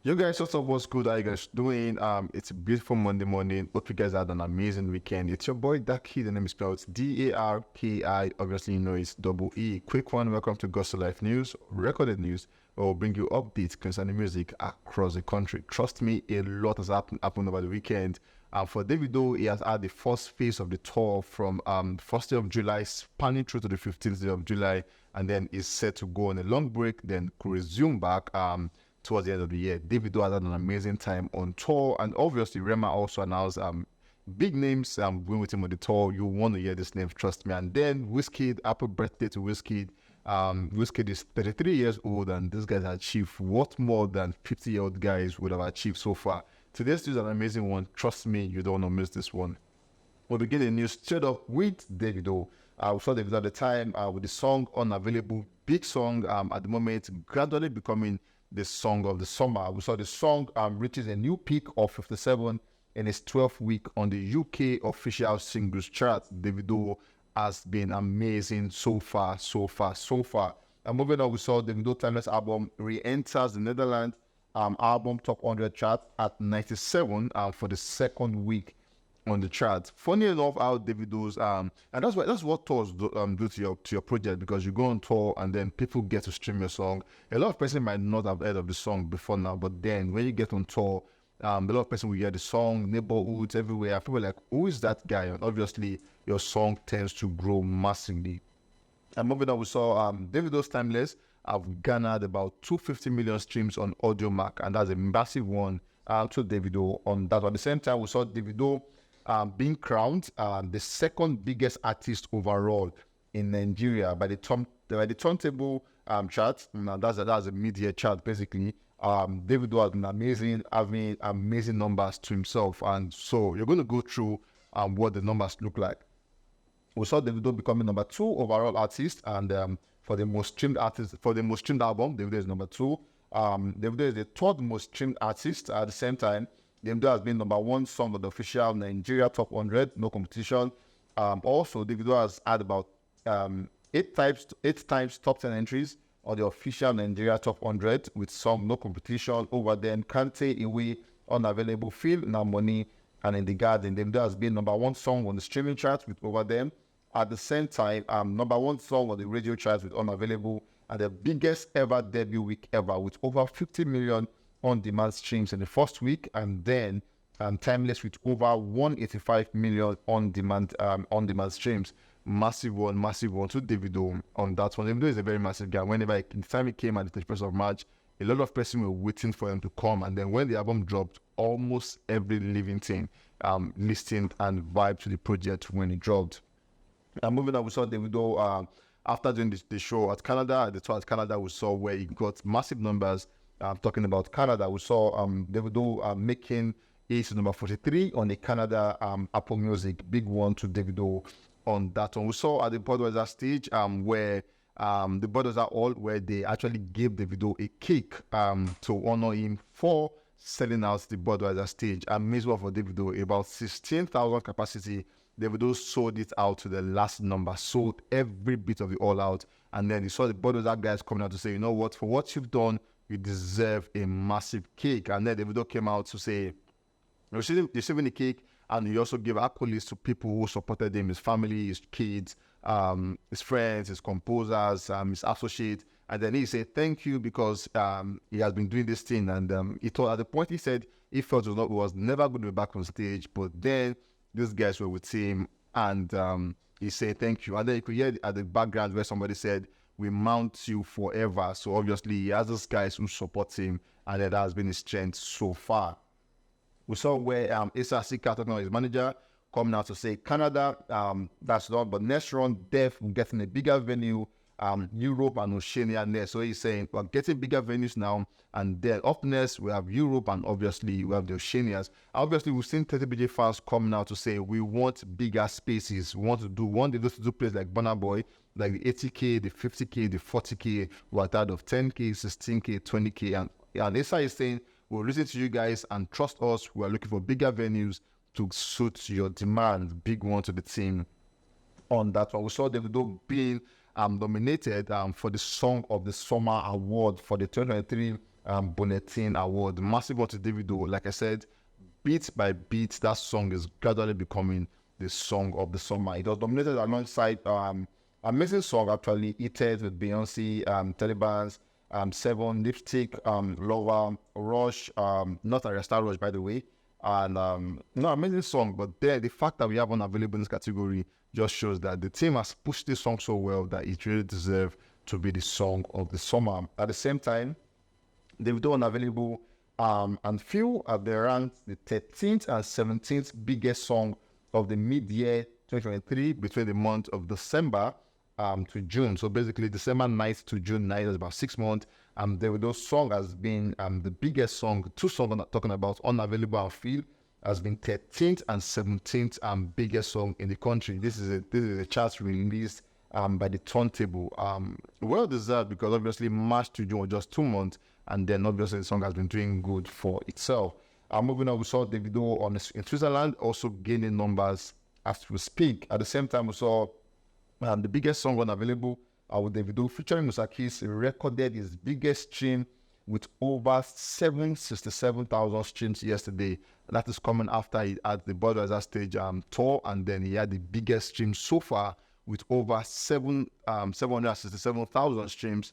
Yo guys, what's up? What's good? How you guys doing? It's a beautiful Monday morning. Hope you guys had an amazing weekend. It's your boy Daki. The name is spelled Darki. Obviously, you know it's double E. Quick one. Welcome to Gospel Life News, recorded news. Or bring you updates concerning music across the country. Trust me, a lot has happened over the weekend. For Davido, he has had the first phase of the tour from 1st day of July, spanning through to the 15th day of July, and then is set to go on a long break, then could resume back towards the end of the year. Davido has had an amazing time on tour, and obviously Rema also announced big names going with him on the tour. You want to hear this name, trust me. And then Wizkid, happy birthday to Wizkid. Wizkid is 33 years old, and this guy has achieved what more than 50-year-old guys would have achieved so far. Today's news is an amazing one. Trust me, you don't want to miss this one. We'll begin the news straight up with Davido. We saw Davido at the time with the song Unavailable. Big song at the moment, gradually becoming the song of the summer. We saw the song reaches a new peak of 57 in its 12th week on the UK official singles chart. Davido has been amazing so far. And moving on, we saw Davido Timeless album re-enters the Netherlands album top 100 chart at 97 for the second week on the chart. Funny enough, how Davido's and that's what tours do to your project, because you go on tour and then people get to stream your song. A lot of person might not have heard of the song before now, but then when you get on tour, a lot of person will hear the song, neighborhoods everywhere. People are like, who is that guy? And obviously your song tends to grow massively. And moving on, we saw Davido's Timeless have garnered about 250 million streams on Audio Mac, and that's a massive one to Davido on that. At the same time, we saw Davido being crowned the second biggest artist overall in Nigeria by the turntable chart. Now that's a mid-year chart basically. Davido has been amazing, having amazing numbers to himself, and so you're going to go through what the numbers look like. We saw Davido becoming number 2 overall artist, and for the most streamed artist, for the most streamed album, Davido is number 2. Davido is the 3rd most streamed artist. At the same time, Davido has been number 1 song on the official Nigeria top 100, no competition. Also, Davido has had about 8 times top 10 entries on the official Nigeria top 100 with song no competition. Over then, Kante, Iwe, Unavailable, Feel, Now Money, and In the Garden. Davido has been number 1 song on the streaming charts with Over Them. At the same time, number 1 song on the radio charts with Unavailable, and the biggest ever debut week ever with over 50 million on-demand streams in the first week, and then Timeless with over 185 million on-demand streams. Massive one to Davido on that one. Davido is a very massive guy. Whenever the time it came at the 31st of March, a lot of people were waiting for him to come, and then when the album dropped, almost every living thing listened and vibed to the project when it dropped. And moving on, we saw Davido after doing the show at Canada, the tour at Canada, we saw where he got massive numbers. Talking about Canada, we saw Davido making it number 43 on the Canada Apple Music. Big one to Davido on that one. We saw at the Budweiser stage where the Budweiser Hall, where they actually gave Davido a cake to honor him for selling out the Budweiser stage. Amazing one for Davido, about 16,000 capacity. Davido sold it out to the last number, sold every bit of it all out. And then you saw the Budweiser guys coming out to say, you know what, for what you've done, you deserve a massive cake. And then Davido came out to say, receiving the cake, and he also gave accolades to people who supported him, his family, his kids, his friends, his composers, his associates. And then he said, thank you, because he has been doing this thing. And he told, at the point he said he felt it was never going to be back on stage, but then these guys were with him, and he said thank you. And then you could hear at the background where somebody said, we mount you forever. So obviously he has those guys who support him, and that has been his strength so far. We saw where Asa Sika, his manager, coming out to say Canada, that's not, but next run, Def getting a bigger venue, Europe and Oceania next. So he's saying we're getting bigger venues now, and then up next we have Europe, and obviously we have the Oceanias. Obviously we've seen 30BJ fans coming out to say we want bigger spaces. We want to do places like Burna Boy, like the 80K, the 50K, the 40K. We're tired of 10K, 16K, 20K, and Asa is saying we'll listen to you guys and trust us. We are looking for bigger venues to suit your demand. Big one to the team on that one. We saw Davido being nominated for the Song of the Summer Award for the 2023 Bulletin Award. Massive one to Davido. Like I said, beat by beat, that song is gradually becoming the song of the summer. It was nominated alongside amazing song actually, Eated with Beyonce, Taliban's, Seven, Lipstick, Lover, Rush, not a Star Rush by the way, and no, amazing song. But there, the fact that we have Unavailable in this category just shows that the team has pushed this song so well that it really deserves to be the song of the summer. At the same time, Davido Unavailable and Few are they ranked the 13th and 17th biggest song of the mid-year 2023 between the month of December to June. So basically December 9th to June 9th is about 6 months. Davido's song has been the biggest song. Two songs I'm talking about, Unavailable and Feel, has been 13th and 17th biggest song in the country. This is a chart released by the Turntable. Well deserved, because obviously March to June was just 2 months, and then obviously the song has been doing good for itself. Moving on, we saw Davido in Switzerland also gaining numbers as we speak. At the same time, we saw the biggest song Unavailable with Davido featuring Musakis recorded his biggest stream with over 767,000 streams yesterday. That is coming after he had the Budweiser stage tour, and then he had the biggest stream so far with over 767,000 streams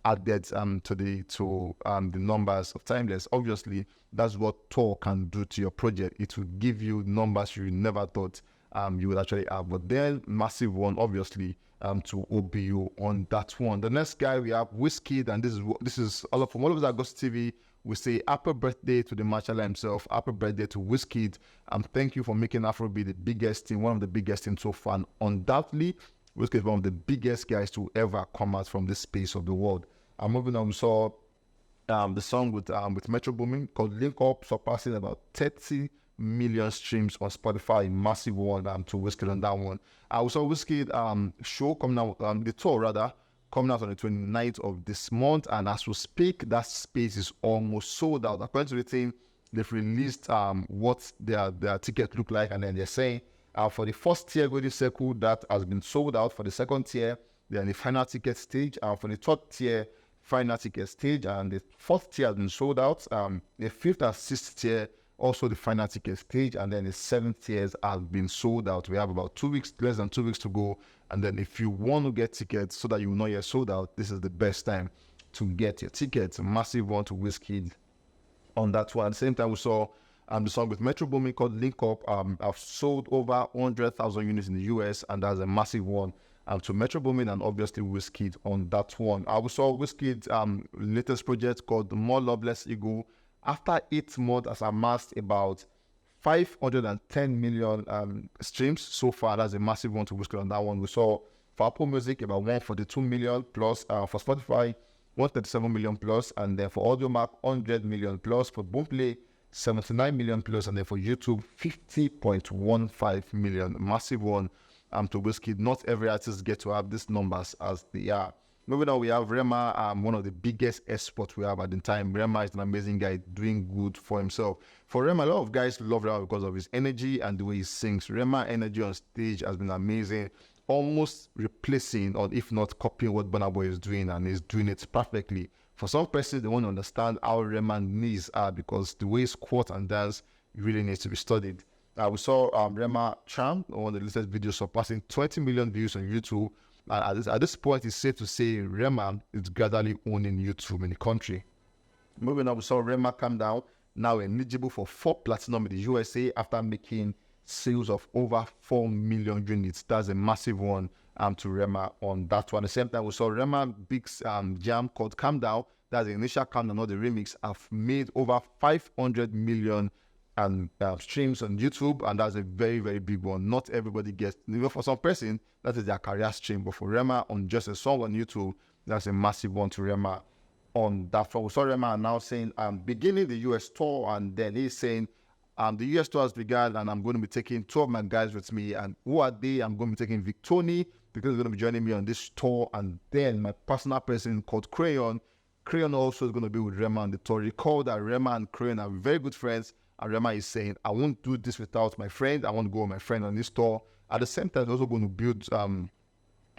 added to the numbers of Timeless. Obviously, that's what tour can do to your project. It will give you numbers you never thought you would actually have. But then, massive one, obviously, to OBU on that one. The next guy we have Wizkid, and this is all from all of us at Ghost TV. We say happy birthday to the Machala himself. Happy birthday to Wizkid. Thank you for making Afrobeat the biggest thing, one of the biggest things so far. And undoubtedly, Wizkid is one of the biggest guys to ever come out from this space of the world. Moving on, we saw the song with Metro Boomin called Link Up, surpassing about 30 million streams on Spotify. Massive one to Wizkid on that one. We saw Wizkid show coming out, the tour rather, coming out on the 29th of this month, and as we speak, that space is almost sold out. According to the team, they've released what their tickets look like, and then they're saying for the first tier Golden Circle, that has been sold out. For the second tier, they're in the final ticket stage, and for the third tier, final ticket stage, and the fourth tier has been sold out. The fifth and sixth tier, also the final ticket stage, and then the seventh tiers have been sold out. We have about 2 weeks, less than 2 weeks to go. And then if you want to get tickets so that you will not get sold out, this is the best time to get your tickets. A massive one to Wizkid on that one. At the same time, we saw the song with Metro Boomin called Link Up. I've sold over 100,000 units in the US, and that's a massive one to Metro Boomin and obviously Wizkid on that one. I saw Wizkid's latest project called More Love Less Ego. After 8 months, has amassed about 510 million streams so far. That's a massive one to Wizkid on that one. We saw for Apple Music about 142 million plus, for Spotify 137 million plus, and then for Audiomack 100 million plus, for Boomplay 79 million plus, and then for YouTube 50.15 million. Massive one to Wizkid. Not every artist get to have these numbers as they are. Moving on, we have Rema, one of the biggest exports we have at the time. Rema is an amazing guy doing good for himself. For Rema, a lot of guys love Rema because of his energy and the way he sings. Rema energy on stage has been amazing, almost replacing or if not copying what Burna Boy is doing, and he's doing it perfectly. For some persons, they want to understand how Rema knees are, because the way he squat and dance really needs to be studied. We saw Rema Charm, one of the latest videos, surpassing 20 million views on YouTube. At this point, it's safe to say Rema is gradually owning YouTube in the country. Moving on, we saw Rema Calm Down, now eligible for 4 platinum in the USA after making sales of over 4 million units. That's a massive one to Rema on that one. At the same time, we saw Rema big jam called Calm Down. That's the initial Calm Down, not the remix. Have made over 500 million streams on YouTube, and that's a very, very big one. Not everybody gets, even for some person, that is their career stream, but for Rema on just a song on YouTube, that's a massive one to Rema on that one. We saw Rema now saying beginning the US tour, and then he's saying the US tour has begun, and I'm going to be taking 2 of my guys with me. And who are they? I'm going to be taking Victoni, because he's going to be joining me on this tour, and then my personal person called Crayon also is going to be with Rema on the tour. Recall that Rema and Crayon are very good friends, and Rema is saying, I won't do this without my friend. I want to go with my friend on this tour. At the same time, he's also going to build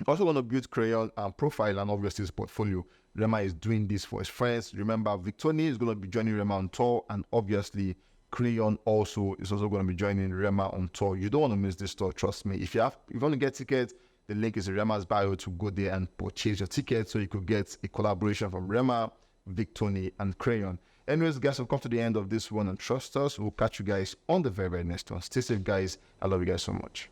Also want to build Crayon profile and obviously his portfolio. Rema is doing this for his friends. Remember, Victoni is going to be joining Rema on tour, and obviously Crayon also is also going to be joining Rema on tour. You don't want to miss this tour, trust me. If you want to get tickets, the link is in Rema's bio to go there and purchase your ticket so you could get a collaboration from Rema, Victoni, and Crayon. Anyways, guys, we've come to the end of this one, and trust us, we'll catch you guys on the very, very next one. Stay safe, guys. I love you guys so much.